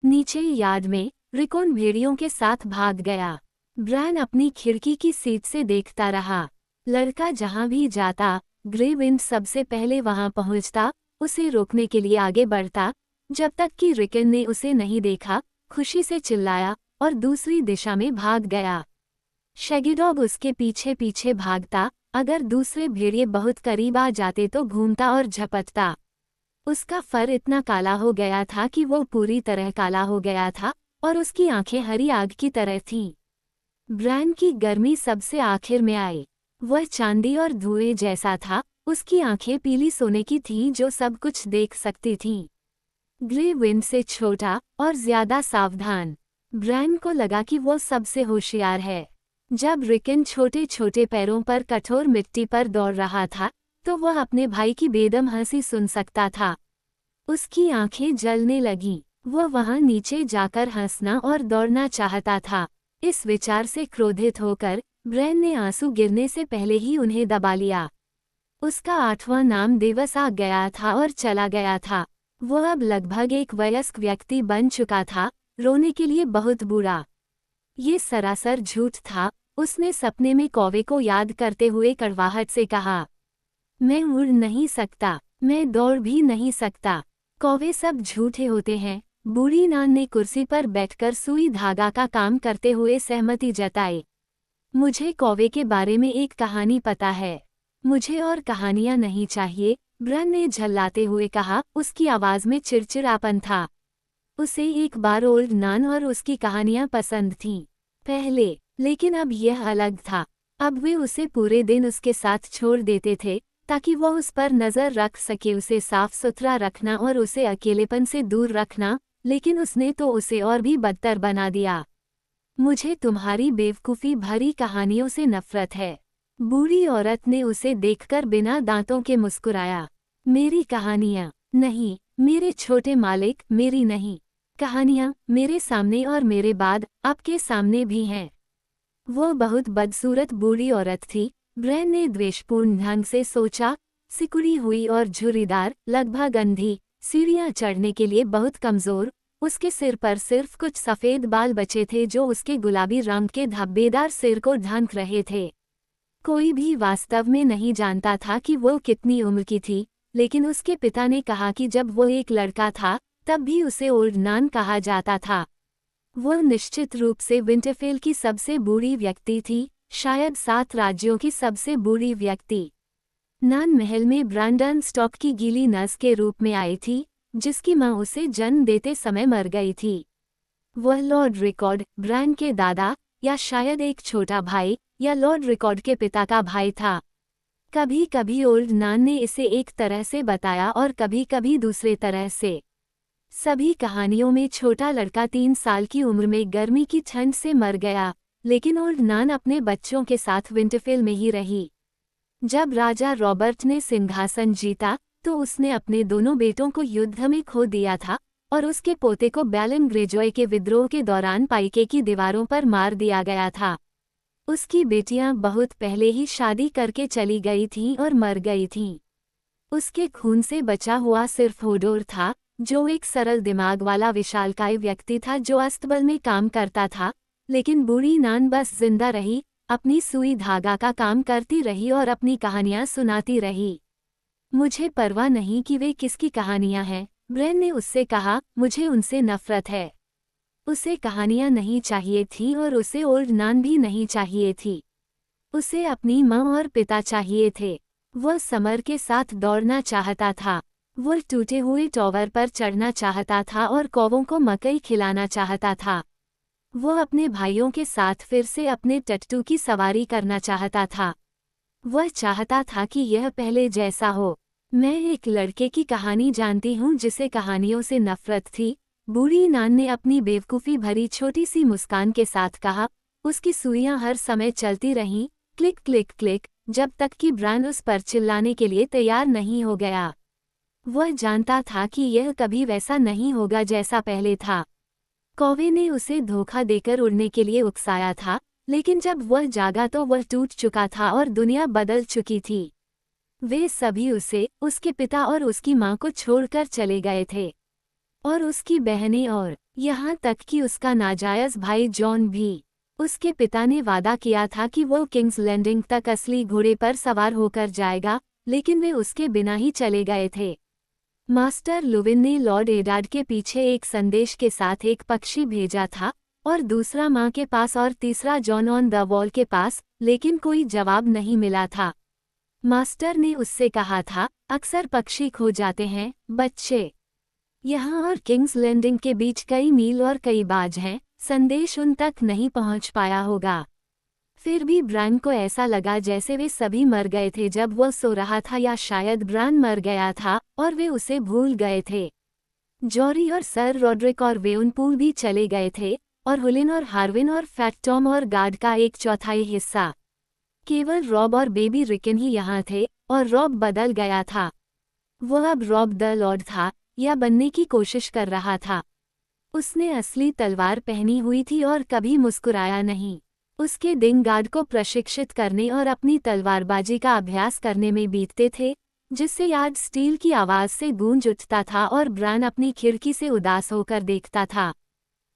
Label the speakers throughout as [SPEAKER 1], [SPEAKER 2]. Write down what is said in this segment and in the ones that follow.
[SPEAKER 1] नीचे यार्ड में रिकॉन भेड़ियों के साथ भाग गया। ब्रायन अपनी खिड़की की सीट से देखता रहा। लड़का जहां भी जाता, ग्रे विंड सबसे पहले वहां पहुंचता, उसे रोकने के लिए आगे बढ़ता, जब तक कि रिकन ने उसे नहीं देखा, खुशी से चिल्लाया और दूसरी दिशा में भाग गया। शैगीडॉग उसके पीछे पीछे भागता, अगर दूसरे भेड़िए बहुत करीब आ जाते तो घूमता और झपटता। उसका फर इतना काला हो गया था कि वो पूरी तरह काला हो गया था और उसकी आंखें हरी आग की तरह थीं। ब्रायन की गर्मी सबसे आखिर में आई। वह चांदी और धुएं जैसा था, उसकी आंखें पीली सोने की थीं जो सब कुछ देख सकती थीं। ग्रे विंड से छोटा और ज्यादा सावधान। ब्रायन को लगा कि वो सबसे होशियार है। जब रिकन छोटे छोटे पैरों पर कठोर मिट्टी पर दौड़ रहा था, तो वह अपने भाई की बेदम हंसी सुन सकता था। उसकी आंखें जलने लगीं। वह वहां नीचे जाकर हंसना और दौड़ना चाहता था। इस विचार से क्रोधित होकर ब्रायन ने आंसू गिरने से पहले ही उन्हें दबा लिया। उसका 8वां नाम दिवस आ गया था और चला गया था। वह अब लगभग एक वयस्क व्यक्ति बन चुका था, रोने के लिए बहुत बूढ़ा। ये सरासर झूठ था। उसने सपने में कौवे को याद करते हुए कड़वाहट से कहा, मैं उड़ नहीं सकता, मैं दौड़ भी नहीं सकता। कौवे सब झूठे होते हैं। बूढ़ी नान ने कुर्सी पर बैठकर सुई धागा का काम करते हुए सहमति जताई। मुझे कौवे के बारे में एक कहानी पता है। मुझे और कहानियां नहीं चाहिए, ब्रायन ने झल्लाते हुए कहा। उसकी आवाज में चिड़चिड़ापन था। उसे एक बार ओल्ड नान और उसकी कहानियां पसंद थीं पहले, लेकिन अब यह अलग था। अब वे उसे पूरे दिन उसके साथ छोड़ देते थे ताकि वह उस पर नजर रख सके, उसे साफ सुथरा रखना और उसे अकेलेपन से दूर रखना, लेकिन उसने तो उसे और भी बदतर बना दिया। मुझे तुम्हारी बेवकूफ़ी भरी कहानियों से नफरत है। बूढ़ी औरत ने उसे देखकर बिना दांतों के मुस्कुराया। मेरी कहानियाँ नहीं, मेरे छोटे मालिक, मेरी नहीं। कहानियाँ मेरे सामने और मेरे बाद आपके सामने भी हैं। वो बहुत बदसूरत बूढ़ी औरत थी, ब्रायन ने द्वेषपूर्ण ढंग से सोचा। सिकुड़ी हुई और झुर्रीदार, लगभग अंधी, सीढ़ियां चढ़ने के लिए बहुत कमजोर। उसके सिर पर सिर्फ कुछ सफ़ेद बाल बचे थे जो उसके गुलाबी रंग के धब्बेदार सिर को ढक रहे थे। कोई भी वास्तव में नहीं जानता था कि वो कितनी उम्र की थी, लेकिन उसके पिता ने कहा कि जब वो एक लड़का था तब भी उसे ओल्ड नान कहा जाता था। वह निश्चित रूप से विंटरफेल की सबसे बूढ़ी व्यक्ति थी, शायद 7 राज्यों की सबसे बूढ़ी व्यक्ति। नान महल में ब्रांडन स्टॉक की गीली नस के रूप में आई थी, जिसकी मां उसे जन्म देते समय मर गई थी। वह लॉर्ड रिकॉर्ड, ब्रायन के दादा, या शायद एक छोटा भाई, या लॉर्ड रिकॉर्ड के पिता का भाई था। कभी कभी ओल्ड नान ने इसे एक तरह से बताया और कभी कभी दूसरे तरह से। सभी कहानियों में छोटा लड़का 3 साल की उम्र में गर्मी की ठंड से मर गया, लेकिन ओल्ड नान अपने बच्चों के साथ विंटरफेल में ही रही। जब राजा रॉबर्ट ने सिंहासन जीता तो उसने अपने दोनों बेटों को युद्ध में खो दिया था और उसके पोते को बैलन ग्रेजॉय के विद्रोह के दौरान पाइके की दीवारों पर मार दिया गया था। उसकी बेटियां बहुत पहले ही शादी करके चली गई थीं और मर गई थीं। उसके खून से बचा हुआ सिर्फ होडोर था, जो एक सरल दिमाग वाला विशालकाय व्यक्ति था जो अस्तबल में काम करता था, लेकिन बूढ़ी नान बस जिंदा रही, अपनी सुई धागा का काम करती रही और अपनी कहानियां सुनाती रही। मुझे परवाह नहीं कि वे किसकी कहानियां हैं, ब्रायन ने उससे कहा, मुझे उनसे नफरत है। उसे कहानियां नहीं चाहिए थी और उसे ओल्ड नान भी नहीं चाहिए थी। उसे अपनी माँ और पिता चाहिए थे। वह समर के साथ दौड़ना चाहता था। वह टूटे हुए टॉवर पर चढ़ना चाहता था और कौवों को मकई खिलाना चाहता था। वह अपने भाइयों के साथ फिर से अपने टट्टू की सवारी करना चाहता था। वह चाहता था कि यह पहले जैसा हो। मैं एक लड़के की कहानी जानती हूँ जिसे कहानियों से नफरत थी, बूढ़ी नान ने अपनी बेवकूफ़ी भरी छोटी सी मुस्कान के साथ कहा। उसकी सुइयां हर समय चलती रहीं, क्लिक क्लिक क्लिक, जब तक कि ब्रायन उस पर चिल्लाने के लिए तैयार नहीं हो गया। वह जानता था कि यह कभी वैसा नहीं होगा जैसा पहले था। कौवे ने उसे धोखा देकर उड़ने के लिए उकसाया था, लेकिन जब वह जागा तो वह टूट चुका था और दुनिया बदल चुकी थी। वे सभी उसे, उसके पिता और उसकी मां को छोड़कर चले गए थे। और उसकी बहनें और यहाँ तक कि उसका नाजायज भाई जॉन भी। उसके पिता ने वादा किया था कि वो किंग्स लैंडिंग तक असली घोड़े पर सवार होकर जाएगा, लेकिन वे उसके बिना ही चले गए थे। मास्टर लुविन ने लॉर्ड एडार्ड के पीछे एक संदेश के साथ एक पक्षी भेजा था, और दूसरा माँ के पास और तीसरा जॉन ऑन द वॉल के पास, लेकिन कोई जवाब नहीं मिला था। मास्टर ने उससे कहा था, अक्सर पक्षी खो जाते हैं बच्चे। यहाँ और किंग्स लैंडिंग के बीच कई मील और कई बाज हैं, संदेश उन तक नहीं पहुँच पाया होगा। फिर भी ब्रान को ऐसा लगा जैसे वे सभी मर गए थे जब वह सो रहा था, या शायद ब्रान मर गया था और वे उसे भूल गए थे। जॉरी और सर रॉड्रिक और वेउनपूल भी चले गए थे, और हुलिन और हार्विन और फैट टॉम और गार्ड का एक चौथाई हिस्सा। केवल रॉब और बेबी रिकन ही यहाँ थे, और रॉब बदल गया था। वह अब रॉब द लॉर्ड था, या बनने की कोशिश कर रहा था। उसने असली तलवार पहनी हुई थी और कभी मुस्कुराया नहीं। उसके दिन गार्ड को प्रशिक्षित करने और अपनी तलवारबाजी का अभ्यास करने में बीतते थे, जिससे यार्ड स्टील की आवाज से गूंज उठता था और ब्रान अपनी खिड़की से उदास होकर देखता था।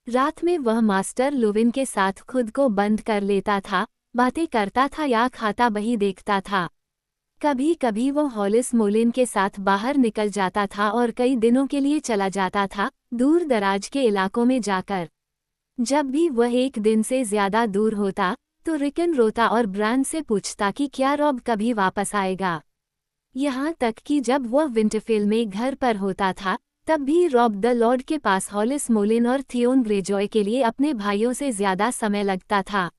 [SPEAKER 1] रात में वह मास्टर लुविन के साथ खुद को बंद कर लेता था, बातें करता था या खाता बही देखता था। कभी कभी वो हॉलिस मोलिन के साथ बाहर निकल जाता था और कई दिनों के लिए चला जाता था, दूर दराज के इलाकों में जाकर। जब भी वह एक दिन से ज्यादा दूर होता, तो रिकन रोता और ब्रान से पूछता कि क्या रॉब कभी वापस आएगा। यहाँ तक कि जब वह विंटरफेल में घर पर होता था, तब भी रॉब द लॉर्ड के पास हॉलिस मोलिन और थियोन ग्रेजॉय के लिए अपने भाइयों से ज्यादा समय लगता था।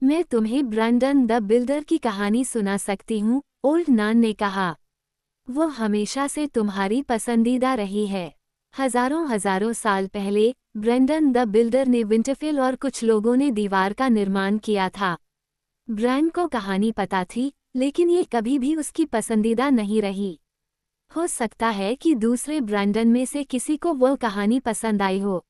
[SPEAKER 1] मैं तुम्हें ब्रैंडन द बिल्डर की कहानी सुना सकती हूँ, ओल्ड नान ने कहा। वो हमेशा से तुम्हारी पसंदीदा रही है। हजारों साल पहले ब्रैंडन द बिल्डर ने विंटरफेल और कुछ लोगों ने दीवार का निर्माण किया था। ब्रैंड को कहानी पता थी, लेकिन ये कभी भी उसकी पसंदीदा नहीं रही। हो सकता है कि दूसरे ब्रैंडन में से किसी को वो कहानी पसंद आई हो।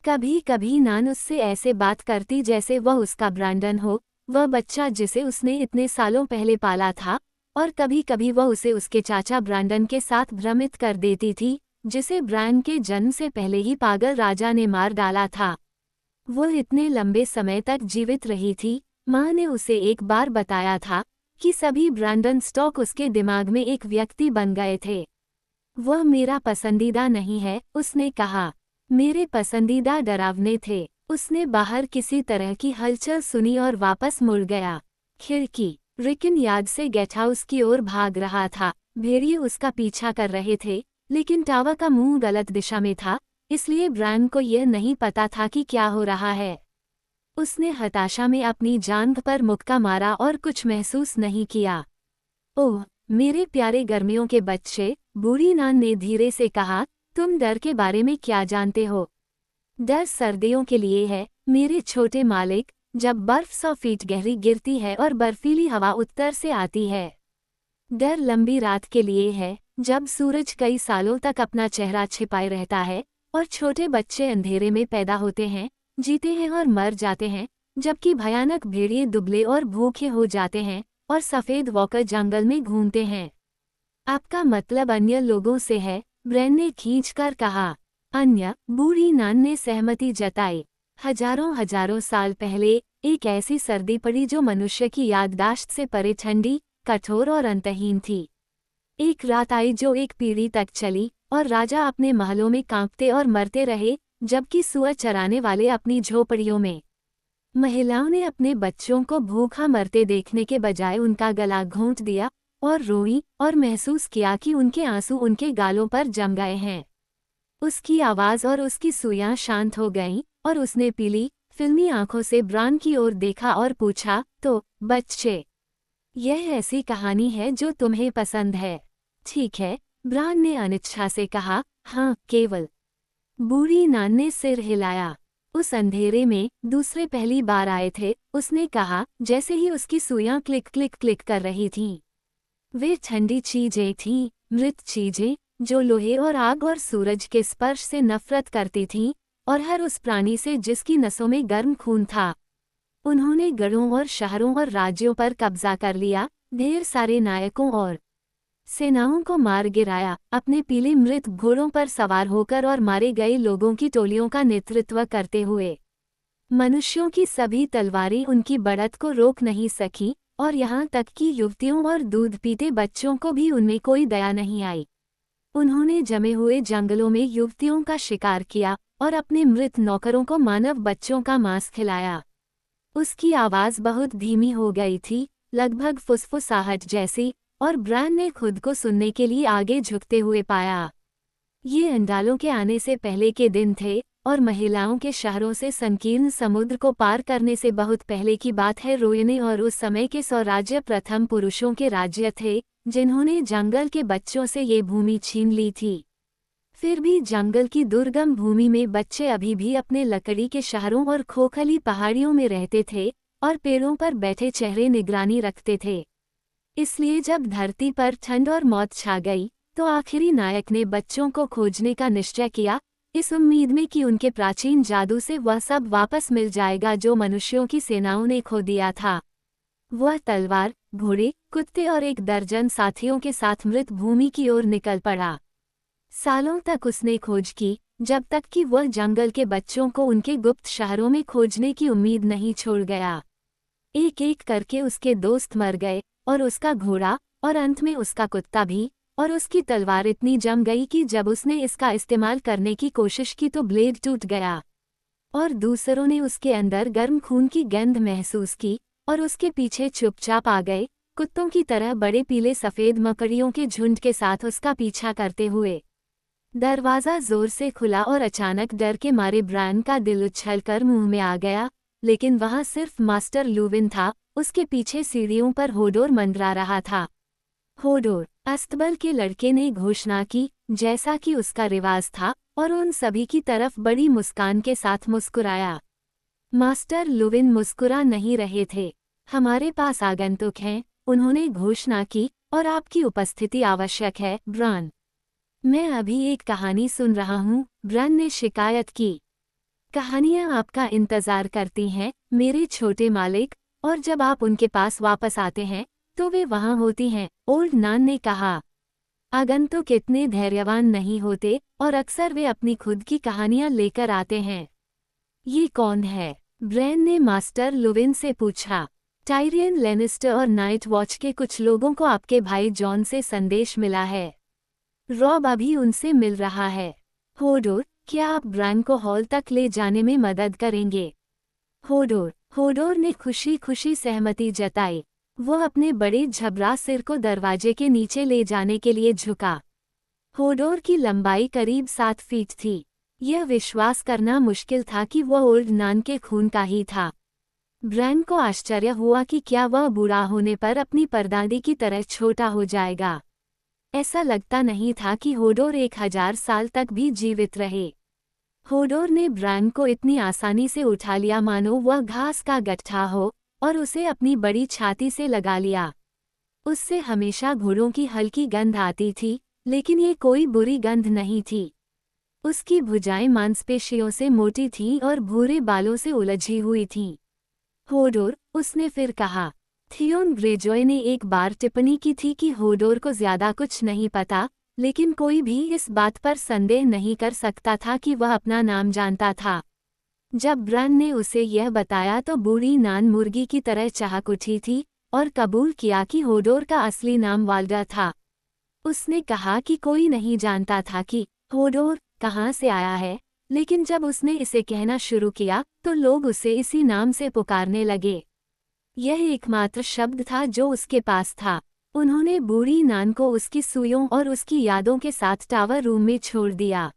[SPEAKER 1] कभी कभी नान उससे ऐसे बात करती जैसे वह उसका ब्रैंडन हो, वह बच्चा जिसे उसने इतने सालों पहले पाला था, और कभी कभी वह उसे उसके चाचा ब्रैंडन के साथ भ्रमित कर देती थी, जिसे ब्रैंड के जन्म से पहले ही पागल राजा ने मार डाला था। वो इतने लंबे समय तक जीवित रही थी। माँ ने उसे एक बार बताया था कि सभी ब्रैंडन स्टॉक उसके दिमाग में एक व्यक्ति बन गए थे। वह मेरा पसंदीदा नहीं है, उसने कहा। मेरे पसंदीदा डरावने थे। उसने बाहर किसी तरह की हलचल सुनी और वापस मुड़ गया। खिड़की। रिकन यार्ड से गेट हाउस की ओर भाग रहा था। भेड़िए उसका पीछा कर रहे थे, लेकिन टावा का मुंह गलत दिशा में था, इसलिए ब्रांड को यह नहीं पता था कि क्या हो रहा है। उसने हताशा में अपनी जांघ पर मुक्का मारा और कुछ महसूस नहीं किया। ओह मेरे प्यारे गर्मियों के बच्चे, बूढ़ी नान ने धीरे से कहा, तुम डर के बारे में क्या जानते हो? डर सर्दियों के लिए है, मेरे छोटे मालिक, जब बर्फ 100 फीट गहरी गिरती है और बर्फीली हवा उत्तर से आती है। डर लंबी रात के लिए है, जब सूरज कई सालों तक अपना चेहरा छिपाए रहता है, और छोटे बच्चे अंधेरे में पैदा होते हैं, जीते हैं और मर जाते हैं, जबकि भयानक भेड़िए दुबले और भूखे हो जाते हैं, और सफ़ेद वॉकर जंगल में घूमते हैं। आपका मतलब अन्य लोगों से है, ब्रेन ने खींचकर कहा। अन्य, बूढ़ी नान ने सहमति जताई। हजारों साल पहले एक ऐसी सर्दी पड़ी जो मनुष्य की याददाश्त से परे ठंडी, कठोर और अंतहीन थी। एक रात आई जो एक पीढ़ी तक चली, और राजा अपने महलों में कांपते और मरते रहे, जबकि सुअर चराने वाले अपनी झोपड़ियों में। महिलाओं ने अपने बच्चों को भूखा मरते देखने के बजाय उनका गला घोंट दिया और रोई और महसूस किया कि उनके आंसू उनके गालों पर जम गए हैं। उसकी आवाज़ और उसकी सुइयां शांत हो गईं, और उसने पीली, फिल्मी आंखों से ब्रान की ओर देखा और पूछा, तो बच्चे, यह ऐसी कहानी है जो तुम्हें पसंद है? ठीक है, ब्रान ने अनिच्छा से कहा। हाँ, केवल। बूढ़ी नान ने सिर हिलाया। उस अंधेरे में दूसरे पहली बार आए थे, उसने कहा, जैसे ही उसकी सुइयां क्लिक क्लिक क्लिक कर रही थीं। वे ठंडी चीजें थीं, मृत चीजें, जो लोहे और आग और सूरज के स्पर्श से नफरत करती थीं, और हर उस प्राणी से जिसकी नसों में गर्म खून था। उन्होंने गढ़ों और शहरों और राज्यों पर कब्जा कर लिया, ढेर सारे नायकों और सेनाओं को मार गिराया, अपने पीले मृत घोड़ों पर सवार होकर और मारे गए लोगों की टोलियों का नेतृत्व करते हुए। मनुष्यों की सभी तलवारें उनकी बढ़त को रोक नहीं सकी, और यहाँ तक कि युवतियों और दूध पीते बच्चों को भी उनमें कोई दया नहीं आई। उन्होंने जमे हुए जंगलों में युवतियों का शिकार किया और अपने मृत नौकरों को मानव बच्चों का मांस खिलाया। उसकी आवाज़ बहुत धीमी हो गई थी, लगभग फुसफुसाहट जैसी, और ब्रायन ने खुद को सुनने के लिए आगे झुकते हुए पाया। ये अंडालों के आने से पहले के दिन थे, और महिलाओं के शहरों से संकीर्ण समुद्र को पार करने से बहुत पहले की बात है। रोयने और उस समय के स्वराज्य प्रथम पुरुषों के राज्य थे, जिन्होंने जंगल के बच्चों से ये भूमि छीन ली थी। फिर भी जंगल की दुर्गम भूमि में बच्चे अभी भी अपने लकड़ी के शहरों और खोखली पहाड़ियों में रहते थे, और पेड़ों पर बैठे चेहरे निगरानी रखते थे। इसलिए जब धरती पर ठंड और मौत छा गई, तो आखिरी नायक ने बच्चों को खोजने का निश्चय किया, इस उम्मीद में कि उनके प्राचीन जादू से वह सब वापस मिल जाएगा जो मनुष्यों की सेनाओं ने खो दिया था। वह तलवार, घोड़े, कुत्ते और एक दर्जन साथियों के साथ मृत भूमि की ओर निकल पड़ा। सालों तक उसने खोज की, जब तक कि वह जंगल के बच्चों को उनके गुप्त शहरों में खोजने की उम्मीद नहीं छोड़ गया। एक एक करके उसके दोस्त मर गए, और उसका घोड़ा, और अंत में उसका कुत्ता भी, और उसकी तलवार इतनी जम गई कि जब उसने इसका इस्तेमाल करने की कोशिश की तो ब्लेड टूट गया। और दूसरों ने उसके अंदर गर्म खून की गंध महसूस की, और उसके पीछे चुपचाप आ गए, कुत्तों की तरह बड़े पीले सफ़ेद मकड़ियों के झुंड के साथ उसका पीछा करते हुए। दरवाज़ा जोर से खुला और अचानक डर के मारे ब्रायन का दिल उछलकर मुंह में आ गया, लेकिन वहां सिर्फ मास्टर लुविन था। उसके पीछे सीढ़ियों पर होडोर मंडरा रहा था। होडोर, अस्तबल के लड़के ने घोषणा की, जैसा कि उसका रिवाज था, और उन सभी की तरफ बड़ी मुस्कान के साथ मुस्कुराया। मास्टर लुविन मुस्कुरा नहीं रहे थे। हमारे पास आगंतुक हैं, उन्होंने घोषणा की, और आपकी उपस्थिति आवश्यक है, ब्रायन। मैं अभी एक कहानी सुन रहा हूँ, ब्रायन ने शिकायत की। कहानियाँ आपका इंतजार करती हैं, मेरे छोटे मालिक, और जब आप उनके पास वापस आते हैं, तो वे वहाँ होती हैं, ओल्ड नान ने कहा। आगंतुक इतने धैर्यवान नहीं होते, और अक्सर वे अपनी खुद की कहानियाँ लेकर आते हैं। ये कौन है? ब्रायन ने मास्टर लुविन से पूछा। टायरियन लेनिस्टर और नाइट वॉच के कुछ लोगों को आपके भाई जॉन से संदेश मिला है। रॉब अभी उनसे मिल रहा है। होडोर, क्या आप ब्रायन को हॉल तक ले जाने में मदद करेंगे? होडोर ने खुशी खुशी सहमति जताई। वह अपने बड़े झबरा सिर को दरवाजे के नीचे ले जाने के लिए झुका। होडोर की लंबाई करीब 7 फीट थी। यह विश्वास करना मुश्किल था कि वह ओल्ड नान के खून का ही था। ब्रायन को आश्चर्य हुआ कि क्या वह बूढ़ा होने पर अपनी परदादी की तरह छोटा हो जाएगा। ऐसा लगता नहीं था कि होडोर 1000 साल तक भी जीवित रहे। होडोर ने ब्रायन को इतनी आसानी से उठा लिया मानो वह घास का गट्ठा हो, और उसे अपनी बड़ी छाती से लगा लिया। उससे हमेशा घोड़ों की हल्की गंध आती थी, लेकिन ये कोई बुरी गंध नहीं थी। उसकी भुजाएं मांसपेशियों से मोटी थीं और भूरे बालों से उलझी हुई थीं। होडोर, उसने फिर कहा। थियोन ग्रेजॉय ने एक बार टिप्पणी की थी कि होडोर को ज्यादा कुछ नहीं पता, लेकिन कोई भी इस बात पर संदेह नहीं कर सकता था कि वह अपना नाम जानता था। जब ब्रायन ने उसे यह बताया तो बूढ़ी नान मुर्गी की तरह चहक उठी थी, और कबूल किया कि होडोर का असली नाम वाल्डा था। उसने कहा कि कोई नहीं जानता था कि होडोर कहाँ से आया है, लेकिन जब उसने इसे कहना शुरू किया तो लोग उसे इसी नाम से पुकारने लगे। यह एकमात्र शब्द था जो उसके पास था। उन्होंने बूढ़ी नान को उसकी सुइयों और उसकी यादों के साथ टावर रूम में छोड़ दिया।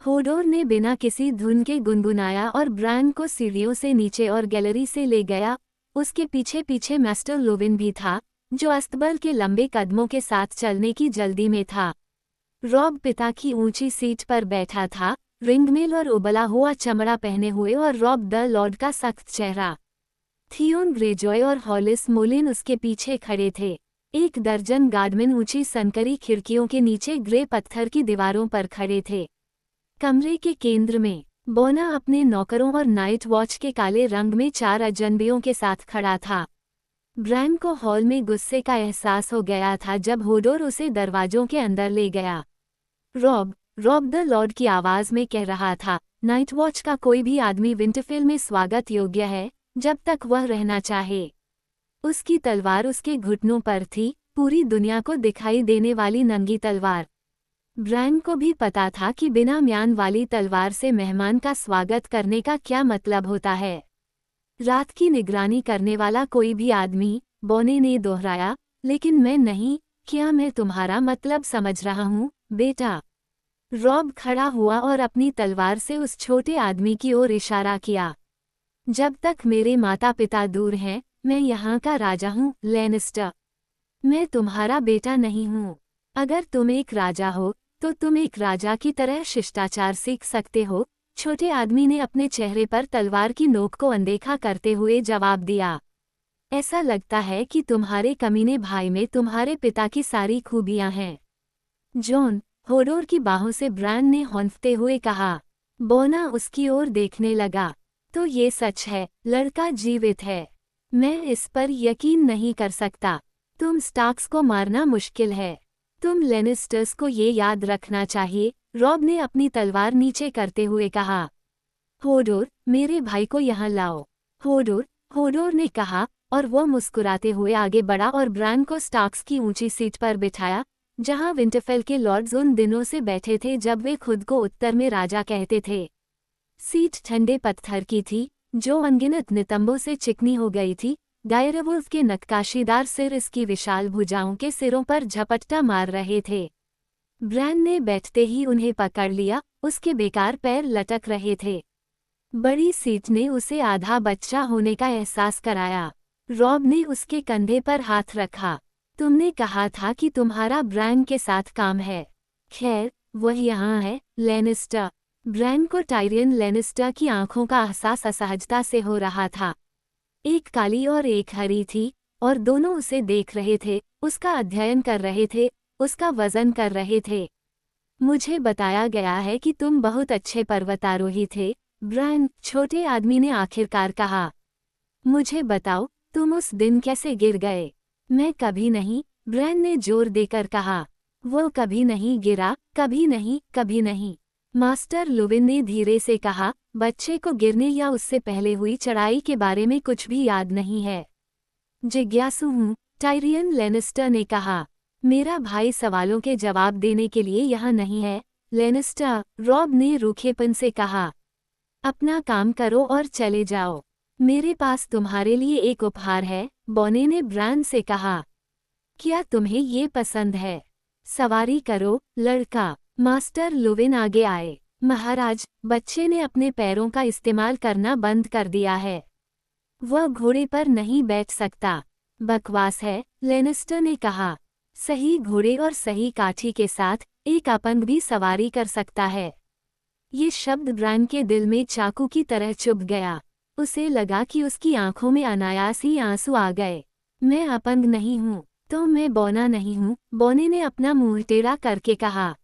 [SPEAKER 1] होडोर ने बिना किसी धुन के गुनगुनाया और ब्रायन को सीढ़ियों से नीचे और गैलरी से ले गया। उसके पीछे पीछे मास्टर लुविन भी था, जो अस्तबल के लंबे कदमों के साथ चलने की जल्दी में था। रॉब पिता की ऊंची सीट पर बैठा था, रिंगमेल और उबला हुआ चमड़ा पहने हुए, और रॉब द लॉर्ड का सख्त चेहरा। थियोन ग्रेजॉय और हॉलिस मोलिन उसके पीछे खड़े थे। 1 दर्जन गार्डमैन ऊंची सनकरी खिड़कियों के नीचे ग्रे पत्थर की दीवारों पर खड़े थे। कमरे के केंद्र में बोना अपने नौकरों और नाइट वॉच के काले रंग में 4 अजनबियों के साथ खड़ा था। ब्रैन को हॉल में गुस्से का एहसास हो गया था जब होडोर उसे दरवाजों के अंदर ले गया। रॉब रॉब द लॉर्ड की आवाज में कह रहा था, नाइट वॉच का कोई भी आदमी विंटरफेल में स्वागत योग्य है, जब तक वह रहना चाहे। उसकी तलवार उसके घुटनों पर थी, पूरी दुनिया को दिखाई देने वाली नंगी तलवार। ब्रैन को भी पता था कि बिना म्यान वाली तलवार से मेहमान का स्वागत करने का क्या मतलब होता है। रात की निगरानी करने वाला कोई भी आदमी, बॉने ने दोहराया, लेकिन मैं नहीं, क्या मैं तुम्हारा मतलब समझ रहा हूँ, बेटा? रॉब खड़ा हुआ और अपनी तलवार से उस छोटे आदमी की ओर इशारा किया। जब तक मेरे माता पिता दूर हैं, मैं यहाँ का राजा हूँ, लैनिस्टर। मैं तुम्हारा बेटा नहीं हूँ। अगर तुम एक राजा हो, तो तुम एक राजा की तरह शिष्टाचार सीख सकते हो, छोटे आदमी ने अपने चेहरे पर तलवार की नोक को अनदेखा करते हुए जवाब दिया। ऐसा लगता है कि तुम्हारे कमीने भाई में तुम्हारे पिता की सारी खूबियां हैं। जॉन, होडोर की बाहों से ब्रैन ने हौंफते हुए कहा। बोना उसकी ओर देखने लगा। तो ये सच है, लड़का जीवित है। मैं इस पर यकीन नहीं कर सकता। तुम स्टार्क्स को मारना मुश्किल है। तुम लेनिस्टर्स को ये याद रखना चाहिए, रॉब ने अपनी तलवार नीचे करते हुए कहा। होडोर, मेरे भाई को यहाँ लाओ। होडोर, होडोर ने कहा, और वो मुस्कुराते हुए आगे बढ़ा और ब्रैन को स्टार्क्स की ऊंची सीट पर बिठाया, जहां विंटरफेल के लॉर्ड्स उन दिनों से बैठे थे जब वे खुद को उत्तर में राजा कहते थे। सीट ठंडे पत्थर की थी, जो अनगिनत नितंबों से चिकनी हो गई थी। डायरवुल्फ के नक्काशीदार सिर इसकी विशाल भुजाओं के सिरों पर झपट्टा मार रहे थे। ब्रैन ने बैठते ही उन्हें पकड़ लिया, उसके बेकार पैर लटक रहे थे। बड़ी सीट ने उसे आधा बच्चा होने का एहसास कराया। रॉब ने उसके कंधे पर हाथ रखा। तुमने कहा था कि तुम्हारा ब्रैन के साथ काम है। खैर, वह यहाँ है, लैनिस्टर। ब्रैन को टायरियन लैनिस्टर की आंखों का एहसास असहजता से हो रहा था। एक काली और एक हरी थी, और दोनों उसे देख रहे थे, उसका अध्ययन कर रहे थे, उसका वजन कर रहे थे। मुझे बताया गया है कि तुम बहुत अच्छे पर्वतारोही थे, ब्रैन, छोटे आदमी ने आखिरकार कहा। मुझे बताओ, तुम उस दिन कैसे गिर गए? मैं कभी नहीं, ब्रैन ने जोर देकर कहा। वो कभी नहीं गिरा, कभी नहीं, कभी नहीं। मास्टर लुविन ने धीरे से कहा, बच्चे को गिरने या उससे पहले हुई चढ़ाई के बारे में कुछ भी याद नहीं है। जिज्ञासु हूँ, टायरियन लैनिस्टर ने कहा। मेरा भाई सवालों के जवाब देने के लिए यहाँ नहीं है, लैनिस्टर, रॉब ने रूखेपन से कहा। अपना काम करो और चले जाओ। मेरे पास तुम्हारे लिए एक उपहार है, बॉने ने ब्रैन से कहा। क्या तुम्हें ये पसंद है? सवारी करो, लड़का। मास्टर लुविन आगे आए। महाराज, बच्चे ने अपने पैरों का इस्तेमाल करना बंद कर दिया है। वह घोड़े पर नहीं बैठ सकता। बकवास है, लैनिस्टर ने कहा। सही घोड़े और सही काठी के साथ एक अपंग भी सवारी कर सकता है। ये शब्द ब्रैन के दिल में चाकू की तरह चुभ गया। उसे लगा कि उसकी आंखों में अनायास ही आंसू आ गए। मैं अपंग नहीं हूँ, तो मैं बौना नहीं हूँ, बौने ने अपना मुंह टेढ़ा करके कहा।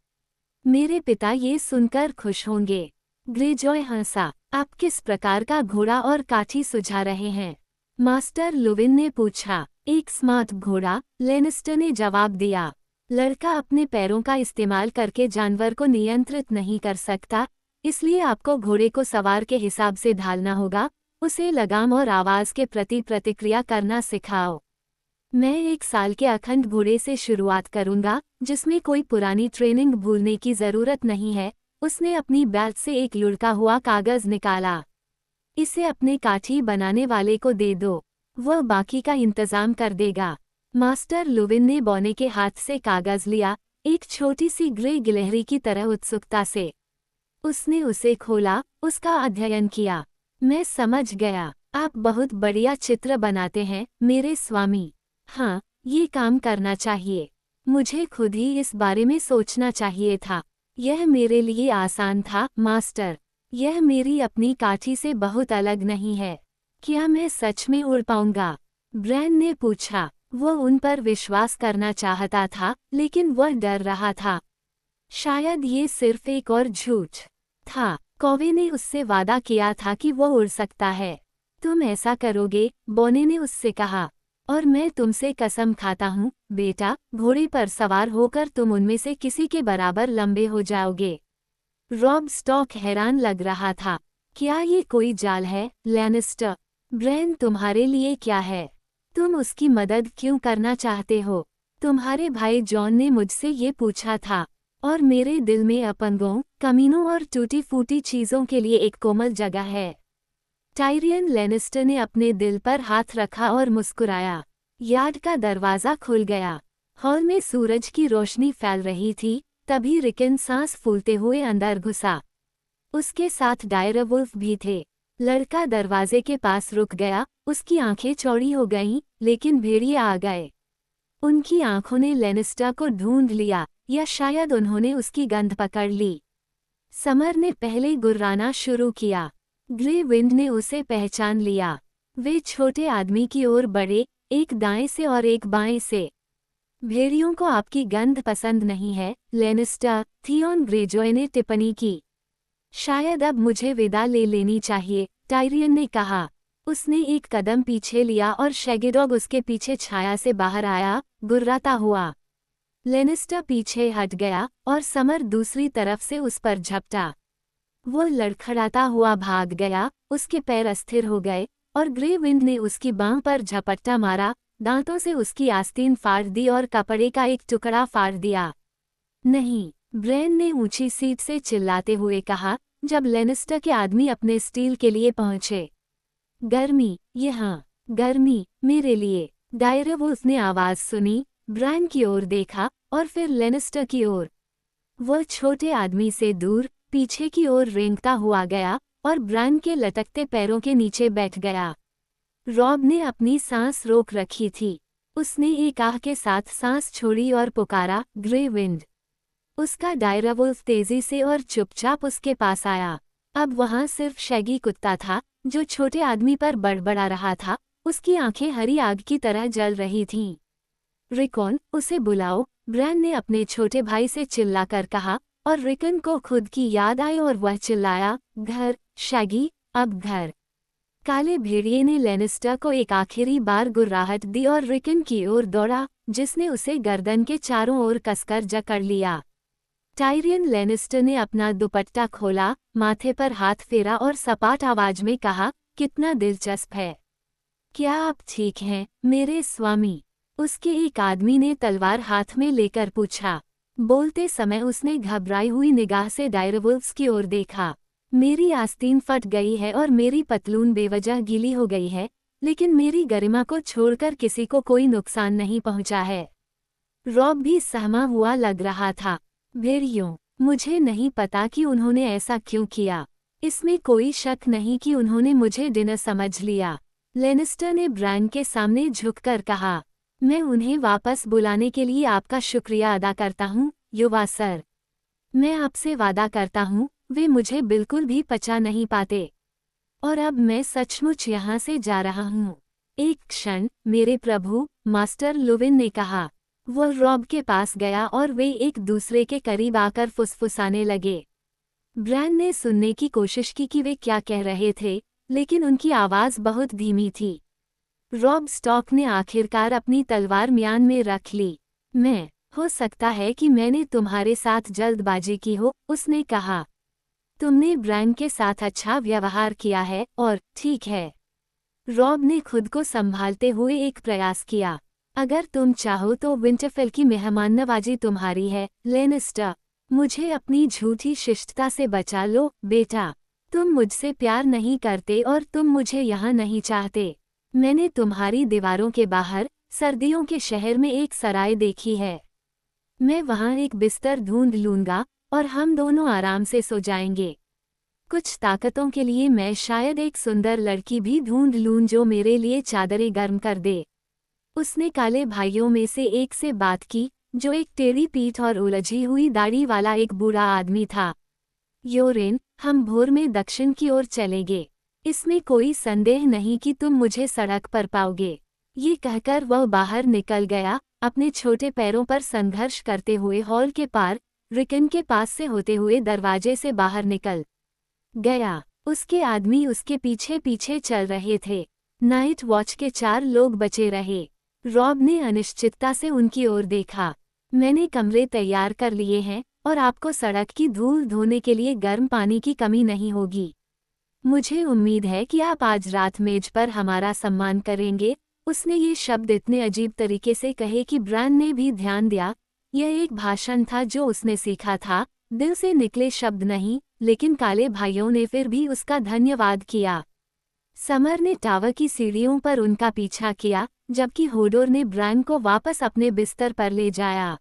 [SPEAKER 1] मेरे पिता ये सुनकर खुश होंगे। ग्रेजॉय हंसा। आप किस प्रकार का घोड़ा और काठी सुझा रहे हैं? मास्टर लुविन ने पूछा। एक स्मार्ट घोड़ा, लैनिस्टर ने जवाब दिया। लड़का अपने पैरों का इस्तेमाल करके जानवर को नियंत्रित नहीं कर सकता, इसलिए आपको घोड़े को सवार के हिसाब से ढालना होगा, उसे लगाम और आवाज के प्रति प्रतिक्रिया करना सिखाओ। मैं 1 साल के अखंड घोड़े से शुरुआत करूंगा, जिसमें कोई पुरानी ट्रेनिंग भूलने की जरूरत नहीं है। उसने अपनी बेल्ट से एक लुढ़का हुआ कागज निकाला। इसे अपने काठी बनाने वाले को दे दो, वह बाकी का इंतजाम कर देगा। मास्टर लुविन ने बौने के हाथ से कागज लिया, एक छोटी सी ग्रे गिलहरी की तरह उत्सुकता से। उसने उसे खोला, उसका अध्ययन किया। मैं समझ गया, आप बहुत बढ़िया चित्र बनाते हैं, मेरे स्वामी। हाँ, ये काम करना चाहिए। मुझे खुद ही इस बारे में सोचना चाहिए था। यह मेरे लिए आसान था, मास्टर। यह मेरी अपनी काठी से बहुत अलग नहीं है। क्या मैं सच में उड़ पाऊंगा? ब्रैन ने पूछा। वो उन पर विश्वास करना चाहता था, लेकिन वह डर रहा था। शायद ये सिर्फ एक और झूठ था। कौवे ने उससे वादा किया था कि वो उड़ सकता है। तुम ऐसा करोगे? बौने ने उससे कहा। और मैं तुमसे कसम खाता हूँ बेटा, घोड़े पर सवार होकर तुम उनमें से किसी के बराबर लंबे हो जाओगे। रॉब स्टॉक हैरान लग रहा था। क्या ये कोई जाल है, लैनिस्टर? ब्रैन तुम्हारे लिए क्या है? तुम उसकी मदद क्यों करना चाहते हो? तुम्हारे भाई जॉन ने मुझसे ये पूछा था, और मेरे दिल में अपंगों, कमीनों और टूटी फूटी चीज़ों के लिए एक कोमल जगह है। टायरियन लैनिस्टर ने अपने दिल पर हाथ रखा और मुस्कुराया। यार्ड का दरवाज़ा खुल गया। हॉल में सूरज की रोशनी फैल रही थी। तभी रिकन सांस फूलते हुए अंदर घुसा। उसके साथ डायरवुल्फ भी थे। लड़का दरवाजे के पास रुक गया, उसकी आंखें चौड़ी हो गईं, लेकिन भेड़िए आ गए। उनकी आंखों ने लैनिस्टर को ढूंढ लिया, या शायद उन्होंने उसकी गंध पकड़ ली। समर ने पहले गुर्राना शुरू किया। ग्रे विंड ने उसे पहचान लिया। वे छोटे आदमी की ओर बढ़े, एक दाएं से और एक बाएं से। भेड़ियों को आपकी गंध पसंद नहीं है, लैनिस्टर, थियोन ग्रेजॉय ने टिप्पणी की। शायद अब मुझे विदा ले लेनी चाहिए, टायरियन ने कहा। उसने एक कदम पीछे लिया और शैगेडॉग उसके पीछे छाया से बाहर आया, गुर्राता हुआ। लैनिस्टर पीछे हट गया और समर दूसरी तरफ से उस पर झपटा। वो लड़खड़ाता हुआ भाग गया, उसके पैर अस्थिर हो गए, और ग्रे विंड ने उसकी बांह पर झपट्टा मारा, दांतों से उसकी आस्तीन फाड़ दी और कपड़े का एक टुकड़ा फाड़ दिया। नहीं, ब्रैन ने ऊंची सीट से चिल्लाते हुए कहा, जब लैनिस्टर के आदमी अपने स्टील के लिए पहुंचे। गर्मी, यहाँ, गर्मी, मेरे लिए। डायरवुल्फ ने आवाज सुनी, ब्रैन की ओर देखा, और फिर लैनिस्टर की ओर। वो छोटे आदमी से दूर, पीछे की ओर रेंगता हुआ गया, और ब्रैन के लटकते पैरों के नीचे बैठ गया। रॉब ने अपनी सांस रोक रखी थी। उसने एक आह के साथ सांस छोड़ी और पुकारा, ग्रे विंड। उसका डायरवुल्फ तेजी से और चुपचाप उसके पास आया। अब वहां सिर्फ शैगी कुत्ता था, जो छोटे आदमी पर बड़बड़ा रहा था। उसकी आंखें हरी आग की तरह जल रही थीं। रिकॉन, उसे बुलाओ, ब्रैन ने अपने छोटे भाई से चिल्लाकर कहा, और रिकन को खुद की याद आई और वह चिल्लाया, घर, शैगी, अब घर। काले भेड़िए ने लैनिस्टर को एक आखिरी बार गुर्राहट दी और रिकन की ओर दौड़ा, जिसने उसे गर्दन के चारों ओर कसकर जकड़ लिया। टायरियन लैनिस्टर ने अपना दुपट्टा खोला, माथे पर हाथ फेरा और सपाट आवाज में कहा, कितना दिलचस्प है। क्या आप ठीक हैं, मेरे स्वामी? उसके एक आदमी ने तलवार हाथ में लेकर पूछा। बोलते समय उसने घबराई हुई निगाह से डायरवुल्फ्स की ओर देखा। मेरी आस्तीन फट गई है और मेरी पतलून बेवजह गीली हो गई है, लेकिन मेरी गरिमा को छोड़कर किसी को कोई नुकसान नहीं पहुंचा है। रॉब भी सहमा हुआ लग रहा था। भेड़ियों, मुझे नहीं पता कि उन्होंने ऐसा क्यों किया। इसमें कोई शक नहीं कि उन्होंने मुझे डिनर समझ लिया। लैनिस्टर ने ब्रैन के सामने झुककर कहा, मैं उन्हें वापस बुलाने के लिए आपका शुक्रिया अदा करता हूँ, युवा सर। मैं आपसे वादा करता हूँ, वे मुझे बिल्कुल भी पचा नहीं पाते। और अब मैं सचमुच यहाँ से जा रहा हूँ। एक क्षण, मेरे प्रभु, मास्टर लुविन ने कहा। वो रॉब के पास गया और वे एक दूसरे के करीब आकर फुसफुसाने लगे। ब्रैन ने सुनने की कोशिश की कि वे क्या कह रहे थे, लेकिन उनकी आवाज़ बहुत धीमी थी। रॉब स्टॉक ने आखिरकार अपनी तलवार म्यान में रख ली। हो सकता है कि मैंने तुम्हारे साथ जल्दबाजी की हो, उसने कहा। तुमने ब्रैन के साथ अच्छा व्यवहार किया है, और ठीक है। रॉब ने खुद को संभालते हुए एक प्रयास किया। अगर तुम चाहो तो विंटरफेल की मेहमाननवाजी तुम्हारी है, लैनिस्टर। मुझे अपनी झूठी शिष्टता से बचा लो, बेटा। तुम मुझसे प्यार नहीं करते और तुम मुझे यहाँ नहीं चाहते। मैंने तुम्हारी दीवारों के बाहर, सर्दियों के शहर में एक सराय देखी है। मैं वहाँ एक बिस्तर ढूंढ लूँगा, और हम दोनों आराम से सो जाएंगे। कुछ ताकतों के लिए मैं शायद एक सुंदर लड़की भी ढूंढ लूँ जो मेरे लिए चादरें गर्म कर दे। उसने काले भाइयों में से एक से बात की, जो एक टेढ़ी पीठ और उलझी हुई दाढ़ी वाला एक बूढ़ा आदमी था। योरेन, हम भोर में दक्षिण की ओर चलेंगे। इसमें कोई संदेह नहीं कि तुम मुझे सड़क पर पाओगे। ये कहकर वह बाहर निकल गया, अपने छोटे पैरों पर संघर्ष करते हुए हॉल के पार, रिकन के पास से होते हुए दरवाजे से बाहर निकल गया। उसके आदमी उसके पीछे पीछे चल रहे थे। नाइट वॉच के 4 लोग बचे रहे। रॉब ने अनिश्चितता से उनकी ओर देखा। मैंने कमरे तैयार कर लिए हैं और आपको सड़क की धूल धोने के लिए गर्म पानी की कमी नहीं होगी। मुझे उम्मीद है कि आप आज रात मेज पर हमारा सम्मान करेंगे। उसने ये शब्द इतने अजीब तरीके से कहे कि ब्रायन ने भी ध्यान दिया। यह एक भाषण था जो उसने सीखा था, दिल से निकले शब्द नहीं, लेकिन काले भाइयों ने फिर भी उसका धन्यवाद किया। समर ने टावर की सीढ़ियों पर उनका पीछा किया, जबकि होडोर ने ब्रायन को वापस अपने बिस्तर पर ले जाया।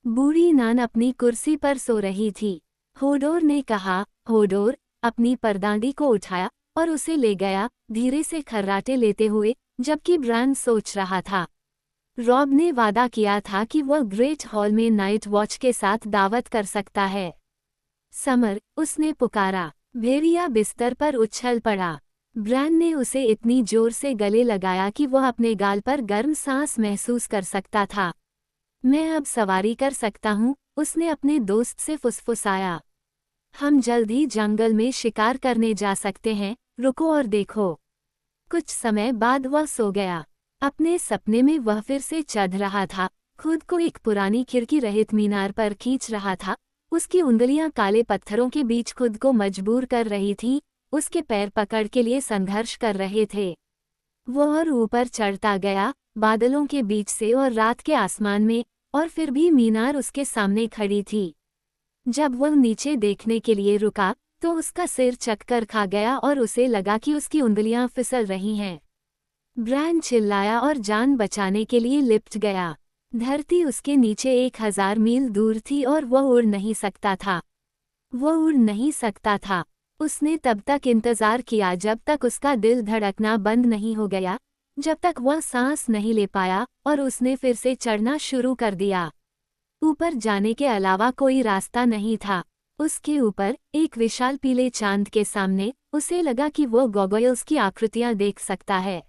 [SPEAKER 1] बूढ़ी नान अपनी कुर्सी पर सो रही थी। होडोर ने कहा, होडोर, अपनी परदादी को उठाया और उसे ले गया, धीरे से खर्राटे लेते हुए, जबकि ब्रायन सोच रहा था। रॉब ने वादा किया था कि वह ग्रेट हॉल में नाइट वॉच के साथ दावत कर सकता है। समर, उसने पुकारा। भेड़िया बिस्तर पर उछल पड़ा। ब्रायन ने उसे इतनी जोर से गले लगाया कि वह अपने गाल पर गर्म सांस महसूस कर सकता था। मैं अब सवारी कर सकता हूँ, उसने अपने दोस्त से फुसफुसाया। हम जल्द ही जंगल में शिकार करने जा सकते हैं, रुको और देखो। कुछ समय बाद वह सो गया। अपने सपने में वह फिर से चढ़ रहा था, खुद को एक पुरानी खिड़की रहित मीनार पर खींच रहा था। उसकी उंगलियां काले पत्थरों के बीच खुद को मजबूर कर रही थीं, उसके पैर पकड़ के लिए संघर्ष कर रहे थे। वह और ऊपर चढ़ता गया, बादलों के बीच से और रात के आसमान में, और फिर भी मीनार उसके सामने खड़ी थी। जब वह नीचे देखने के लिए रुका, तो उसका सिर चक्कर खा गया और उसे लगा कि उसकी उंगलियां फिसल रही हैं। ब्रायन चिल्लाया और जान बचाने के लिए लिपट गया। धरती उसके नीचे 1000 मील दूर थी और वह उड़ नहीं सकता था। वह उड़ नहीं सकता था। उसने तब तक इंतजार किया जब तक उसका दिल धड़कना बंद नहीं हो गया, जब तक वह सांस नहीं ले पाया, और उसने फिर से चढ़ना शुरू कर दिया। ऊपर जाने के अलावा कोई रास्ता नहीं था। उसके ऊपर, एक विशाल पीले चांद के सामने, उसे लगा कि वो गॉगल्स की आकृतियां देख सकता है।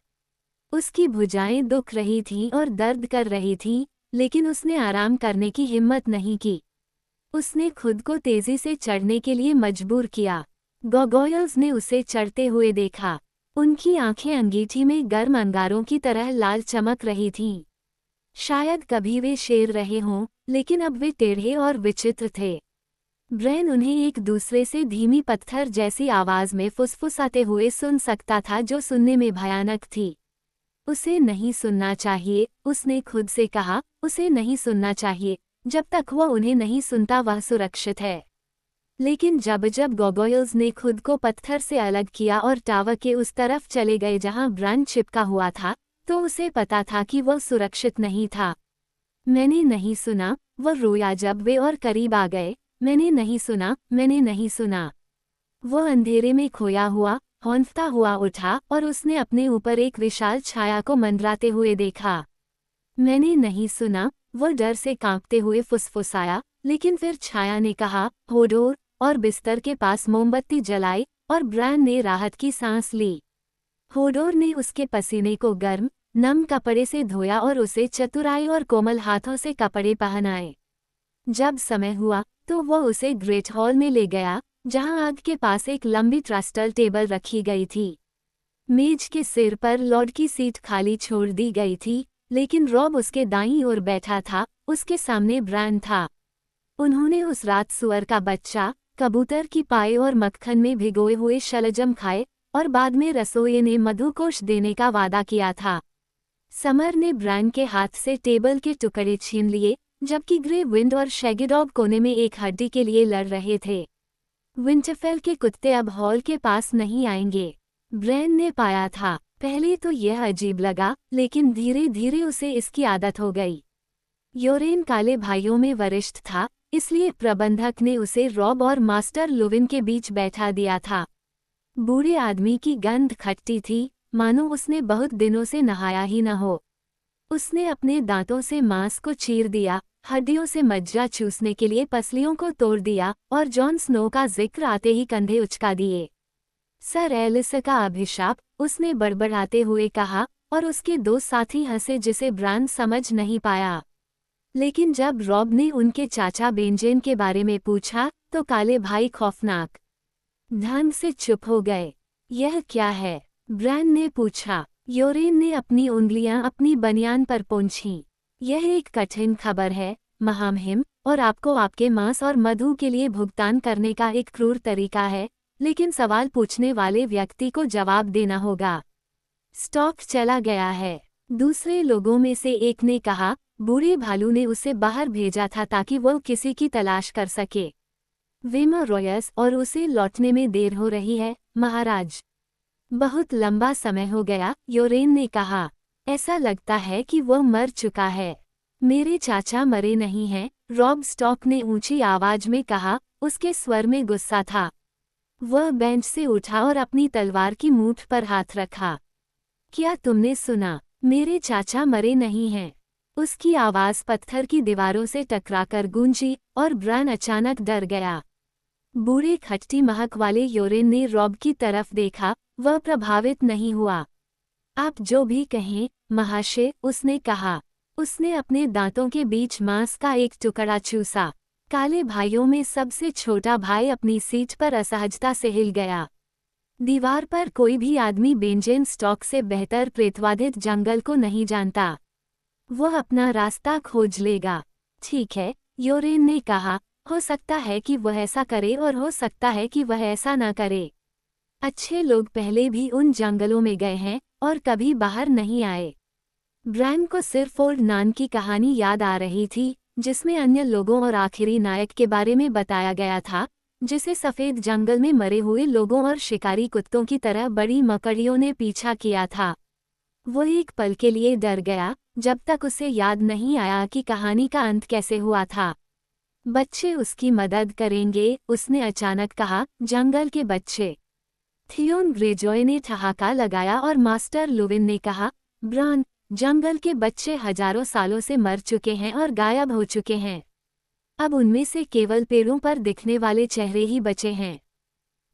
[SPEAKER 1] उसकी भुजाएं दुख रही थीं और दर्द कर रही थीं, लेकिन उसने आराम करने की हिम्मत नहीं की। उसने खुद को तेजी से चढ़ने के लिए मजबूर किया। गॉगल्स ने उसे चढ़ते हुए देखा। उनकी आंखें अंगीठी में गर्म अंगारों की तरह लाल चमक रही थीं। शायद कभी वे शेर रहे हों, लेकिन अब वे टेढ़े और विचित्र थे। ब्रायन उन्हें एक दूसरे से धीमी पत्थर जैसी आवाज में फुसफुसाते हुए सुन सकता था, जो सुनने में भयानक थी। उसे नहीं सुनना चाहिए, उसने खुद से कहा, उसे नहीं सुनना चाहिए। जब तक वह उन्हें नहीं सुनता वह सुरक्षित है। लेकिन जब जब गॉगल्स ने खुद को पत्थर से अलग किया और टावर के उस तरफ चले गए जहां ब्रायन चिपका हुआ था, तो उसे पता था कि वह सुरक्षित नहीं था। मैंने नहीं सुना, वह रोया जब वे और करीब आ गए। मैंने नहीं सुना, मैंने नहीं सुना। वह अंधेरे में खोया हुआ, हौंफता हुआ उठा और उसने अपने ऊपर एक विशाल छाया को मंडराते हुए देखा। मैंने नहीं सुना, वह डर से कांपते हुए फुसफुसाया, लेकिन फिर छाया ने कहा, होडोर, और बिस्तर के पास मोमबत्ती जलाई, और ब्रायन ने राहत की सांस ली। होडोर ने उसके पसीने को गर्म, नम कपड़े से धोया और उसे चतुराई और कोमल हाथों से कपड़े पहनाए। जब समय हुआ, तो वह उसे ग्रेट हॉल में ले गया, जहां आग के पास एक लंबी ट्रस्टल टेबल रखी गई थी। मेज के सिर पर लॉर्ड की सीट खाली छोड़ दी गई थी, लेकिन रॉब उसके दाईं ओर बैठा था, उसके सामने ब्रायन था। उन्होंने उस रात सुअर का बच्चा, कबूतर की पाए और मक्खन में भिगोए हुए शलजम खाए, और बाद में रसोई ने मधुकोश देने का वादा किया था। समर ने ब्रायन के हाथ से टेबल के टुकड़े छीन लिए, जबकि ग्रे विंड और शैगीडॉग कोने में एक हड्डी के लिए लड़ रहे थे। विंटरफेल के कुत्ते अब हॉल के पास नहीं आएंगे, ब्रायन ने पाया था। पहले तो यह अजीब लगा, लेकिन धीरे धीरे उसे इसकी आदत हो गई। योरेन काले भाइयों में वरिष्ठ था, इसलिए प्रबंधक ने उसे रॉब और मास्टर लुविन के बीच बैठा दिया था। बूढ़े आदमी की गंध खट्टी थी, मानो उसने बहुत दिनों से नहाया ही न हो। उसने अपने दांतों से मांस को चीर दिया, हड्डियों से मज्जा चूसने के लिए पसलियों को तोड़ दिया, और जॉन स्नो का जिक्र आते ही कंधे उचका दिए। सर एलिस का अभिशाप, उसने बड़बड़ाते हुए कहा, और उसके दो साथी हंसे जिसे ब्रायन समझ नहीं पाया। लेकिन जब रॉब ने उनके चाचा बेंजेन के बारे में पूछा, तो काले भाई खौफनाक ढंग से चुप हो गए। यह क्या है? ब्रायन ने पूछा। योरेन ने अपनी उंगलियां अपनी बनियान पर पोंछीं। यह एक कठिन खबर है, महामहिम, और आपको आपके मांस और मधु के लिए भुगतान करने का एक क्रूर तरीका है, लेकिन सवाल पूछने वाले व्यक्ति को जवाब देना होगा। स्टॉक चला गया है। दूसरे लोगों में से एक ने कहा, बूढ़े भालू ने उसे बाहर भेजा था ताकि वह किसी की तलाश कर सके। वेमा रॉयस, और उसे लौटने में देर हो रही है, महाराज। बहुत लंबा समय हो गया, योरेन ने कहा। ऐसा लगता है कि वह मर चुका है। मेरे चाचा मरे नहीं हैं, रॉब स्टॉक ने ऊंची आवाज में कहा, उसके स्वर में गुस्सा था। वह बेंच से उठा और अपनी तलवार की मूठ पर हाथ रखा। क्या तुमने सुना? मेरे चाचा मरे नहीं हैं। उसकी आवाज पत्थर की दीवारों से टकराकर गूंजी और ब्रान अचानक डर गया। बूढ़े खट्टी महक वाले योरेन ने रॉब की तरफ देखा, वह प्रभावित नहीं हुआ। आप जो भी कहें, महाशय, उसने कहा। उसने अपने दांतों के बीच मांस का एक टुकड़ा चूसा। काले भाइयों में सबसे छोटा भाई अपनी सीट पर असहजता से हिल गया। दीवार पर कोई भी आदमी बेंजेन स्टॉक से बेहतर प्रेतवादित जंगल को नहीं जानता। वह अपना रास्ता खोज लेगा। ठीक है, योरेन ने कहा, हो सकता है कि वह ऐसा करे और हो सकता है कि वह ऐसा न करे। अच्छे लोग पहले भी उन जंगलों में गए हैं और कभी बाहर नहीं आए। ब्रान को सिर्फ ओल्ड नान की कहानी याद आ रही थी, जिसमें अन्य लोगों और आखिरी नायक के बारे में बताया गया था, जिसे सफ़ेद जंगल में मरे हुए लोगों और शिकारी कुत्तों की तरह बड़ी मकड़ियों ने पीछा किया था। वो एक पल के लिए डर गया, जब तक उसे याद नहीं आया कि कहानी का अंत कैसे हुआ था। बच्चे उसकी मदद करेंगे, उसने अचानक कहा, जंगल के बच्चे। थियोन ग्रेजॉय ने ठहाका लगाया और मास्टर लुविन ने कहा, ब्रान, जंगल के बच्चे हजारों सालों से मर चुके हैं और गायब हो चुके हैं। अब उनमें से केवल पेड़ों पर दिखने वाले चेहरे ही बचे हैं।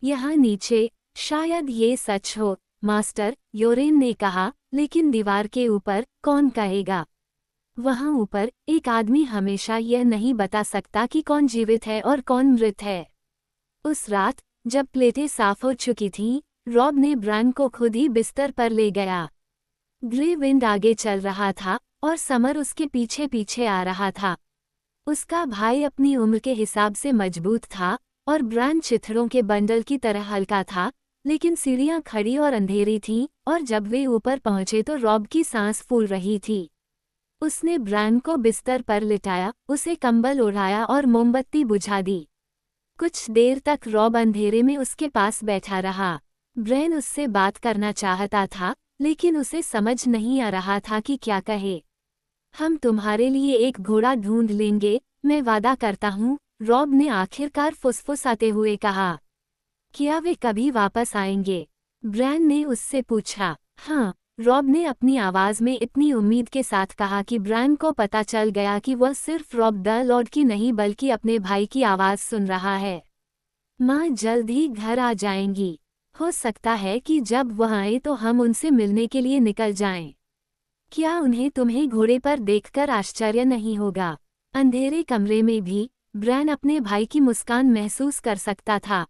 [SPEAKER 1] यहाँ नीचे, शायद ये सच हो, मास्टर, योरेन ने कहा, लेकिन दीवार के ऊपर, कौन कहेगा? वहाँ ऊपर, एक आदमी हमेशा यह नहीं बता सकता कि कौन जीवित है और कौन मृत है। उस रात, जब प्लेटें साफ हो चुकी थीं, रॉब ने ब्रान को खुद ही बिस्तर पर ले गया। ग्रे विंड आगे चल रहा था और समर उसके पीछे पीछे आ रहा था। उसका भाई अपनी उम्र के हिसाब से मजबूत था और ब्रान चिथड़ों के बंडल की तरह हल्का था, लेकिन सीढ़ियां खड़ी और अंधेरी थीं और जब वे ऊपर पहुंचे तो रॉब की सांस फूल रही थी। उसने ब्रान को बिस्तर पर लिटाया, उसे कंबल ओढ़ाया और मोमबत्ती बुझा दी। कुछ देर तक रॉब अंधेरे में उसके पास बैठा रहा। ब्रान उससे बात करना चाहता था, लेकिन उसे समझ नहीं आ रहा था कि क्या कहे। हम तुम्हारे लिए एक घोड़ा ढूंढ लेंगे, मैं वादा करता हूँ, रॉब ने आखिरकार फुसफुसाते हुए कहा। क्या वे कभी वापस आएंगे? ब्रान ने उससे पूछा। हाँ, रॉब ने अपनी आवाज़ में इतनी उम्मीद के साथ कहा कि ब्रान को पता चल गया कि वह सिर्फ रॉब द लॉर्ड की नहीं बल्कि अपने भाई की आवाज़ सुन रहा है। माँ जल्द ही घर आ जाएंगी। हो सकता है कि जब वह आए तो हम उनसे मिलने के लिए निकल जाएं। क्या उन्हें तुम्हें घोड़े पर देखकर आश्चर्य नहीं होगा? अंधेरे कमरे में भी ब्रान अपने भाई की मुस्कान महसूस कर सकता था।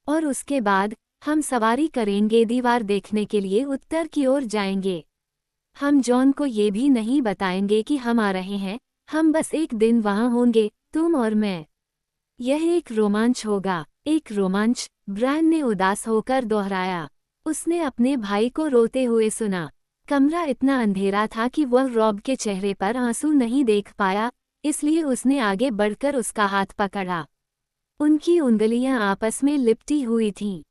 [SPEAKER 1] और उसके बाद, हम सवारी करेंगे, दीवार देखने के लिए उत्तर की ओर जाएंगे। हम जॉन को ये भी नहीं बताएंगे कि हम आ रहे हैं, हम बस एक दिन वहाँ होंगे, तुम और मैं। यह एक रोमांच होगा, एक रोमांच, ब्रान ने उदास होकर दोहराया। उसने अपने भाई को रोते हुए सुना। कमरा इतना अंधेरा था कि वह रॉब के चेहरे पर आंसू नहीं देख पाया, इसलिए उसने आगे बढ़कर उसका हाथ पकड़ा। उनकी उंगलियां आपस में लिपटी हुई थीं।